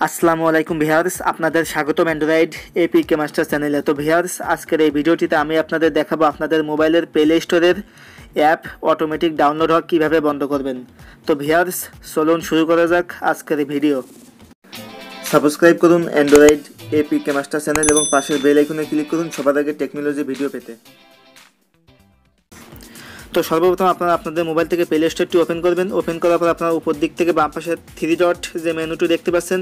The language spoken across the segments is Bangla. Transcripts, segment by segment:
আসসালামু-আলাইকুম ভিউয়ার্স, আপনাদের স্বাগতম অ্যান্ড্রয়েড এপিকে মাস্টার চ্যানেলে। তো ভিউয়ার্স, আজকের এই ভিডিওটিতে আমি আপনাদের দেখাবো আপনাদের মোবাইলের প্লে স্টোরের অ্যাপ অটোমেটিক ডাউনলোড হওয়া কীভাবে বন্ধ করবেন। তো ভিউয়ার্স, চলুন শুরু করা যাক আজকের এই ভিডিও। সাবস্ক্রাইব করুন অ্যান্ড্রয়েড এপিকে মাস্টার চ্যানেল এবং পাশের বেল আইকনে ক্লিক করুন সবার আগে টেকনোলজি ভিডিও পেতে। তো সর্বপ্রথম আপনারা আপনাদের মোবাইল থেকে প্লে স্টোরটি ওপেন করবেন। ওপেন করার পর আপনারা উপর দিক থেকে বাম পাশে 3 ডট যে মেনুটি দেখতে পাচ্ছেন,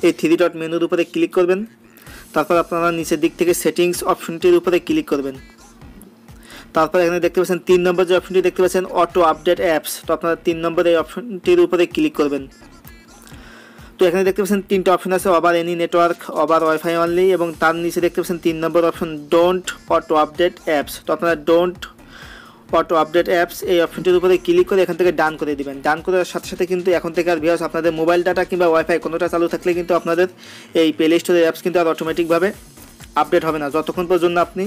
এই 3 ডট মেনুর উপরে ক্লিক করবেন। তারপর আপনারা নিচের দিক থেকে সেটিংস অপশনটির উপরে ক্লিক করবেন। তারপর এখানে দেখতে পাচ্ছেন 3 নম্বর যে অপশনটি দেখতে পাচ্ছেন অটো আপডেট অ্যাপস, তো আপনারা 3 নম্বর এই অপশনটির উপরে ক্লিক করবেন। তো এখানে দেখতে পাচ্ছেন 3টা অপশন আছে, over any network, over wifi only, এবং তার নিচে দেখতে পাচ্ছেন 3 number option don't auto update apps. তো আপনারা ডোন্ট অটো আপডেট অ্যাপস এই অপশনটির উপরে ক্লিক করে এখান থেকে ডান করে দিবেন। ডান করার সাথে সাথে কিন্তু এখন থেকে আর ভিউয়ার্স আপনাদের মোবাইল ডাটা কিংবা ওয়াইফাই কোনোটা চালু থাকলে কিন্তু আপনাদের এই প্লে স্টোরের অ্যাপস কিন্তু আর অটোমেটিকভাবে আপডেট হবে না, যতক্ষণ পর্যন্ত আপনি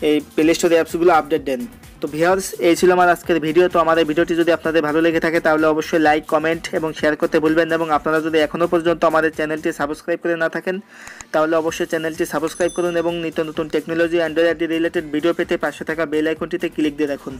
এই প্লে স্টোরের অ্যাপসগুলো আপডেট দেন। তো ভিউয়ার্স, এই ছিল আমার আজকের ভিডিও। তো আমার এই ভিডিওটি যদি আপনাদের ভালো লেগে থাকে তাহলে অবশ্যই লাইক, কমেন্ট এবং শেয়ার করতে ভুলবেন না, এবং আপনারা যদি এখনও পর্যন্ত আমাদের চ্যানেলটি সাবস্ক্রাইব করে না থাকেন তাহলে অবশ্যই চ্যানেলটি সাবস্ক্রাইব করুন এবং নিত্য নতুন টেকনোলজি অ্যান্ড্রয়েড রিলেটেড ভিডিও পেতে পাশে থাকা বেল আইকনটিতে ক্লিক দিয়ে রাখুন।